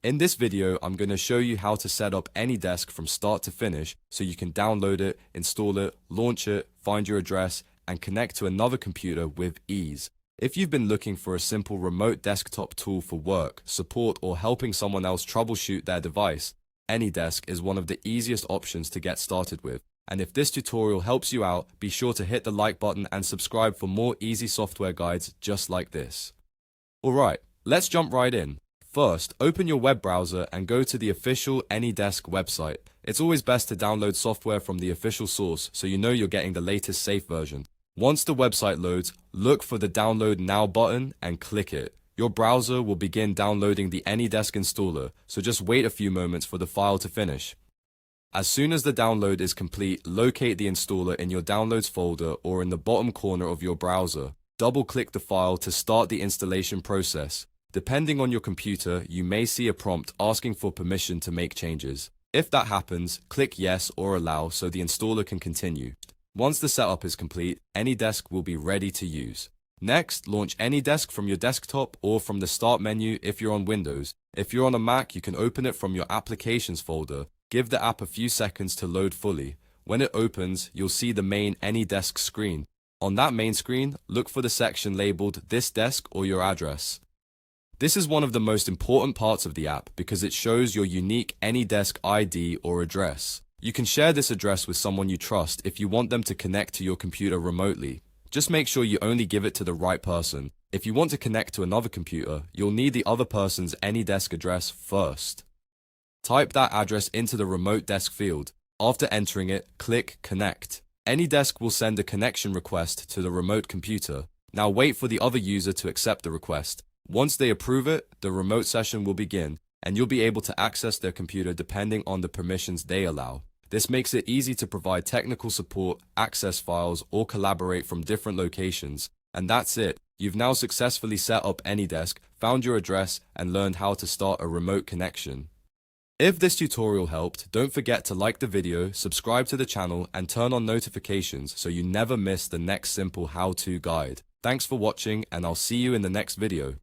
In this video, I'm going to show you how to set up AnyDesk from start to finish so you can download it, install it, launch it, find your address, and connect to another computer with ease. If you've been looking for a simple remote desktop tool for work, support, or helping someone else troubleshoot their device, AnyDesk is one of the easiest options to get started with. And if this tutorial helps you out, be sure to hit the like button and subscribe for more easy software guides just like this. Alright, let's jump right in. First, open your web browser and go to the official AnyDesk website. It's always best to download software from the official source so you know you're getting the latest safe version. Once the website loads, look for the Download Now button and click it. Your browser will begin downloading the AnyDesk installer, so just wait a few moments for the file to finish. As soon as the download is complete, locate the installer in your Downloads folder or in the bottom corner of your browser. Double-click the file to start the installation process. Depending on your computer, you may see a prompt asking for permission to make changes. If that happens, click Yes or Allow so the installer can continue. Once the setup is complete, AnyDesk will be ready to use. Next, launch AnyDesk from your desktop or from the Start menu if you're on Windows. If you're on a Mac, you can open it from your Applications folder. Give the app a few seconds to load fully. When it opens, you'll see the main AnyDesk screen. On that main screen, look for the section labeled This Desk or Your Address. This is one of the most important parts of the app because it shows your unique AnyDesk ID or address. You can share this address with someone you trust if you want them to connect to your computer remotely. Just make sure you only give it to the right person. If you want to connect to another computer, you'll need the other person's AnyDesk address first. Type that address into the Remote Desk field. After entering it, click Connect. AnyDesk will send a connection request to the remote computer. Now wait for the other user to accept the request. Once they approve it, the remote session will begin, and you'll be able to access their computer depending on the permissions they allow. This makes it easy to provide technical support, access files, or collaborate from different locations. And that's it. You've now successfully set up AnyDesk, found your address, and learned how to start a remote connection. If this tutorial helped, don't forget to like the video, subscribe to the channel, and turn on notifications so you never miss the next simple how-to guide. Thanks for watching, and I'll see you in the next video.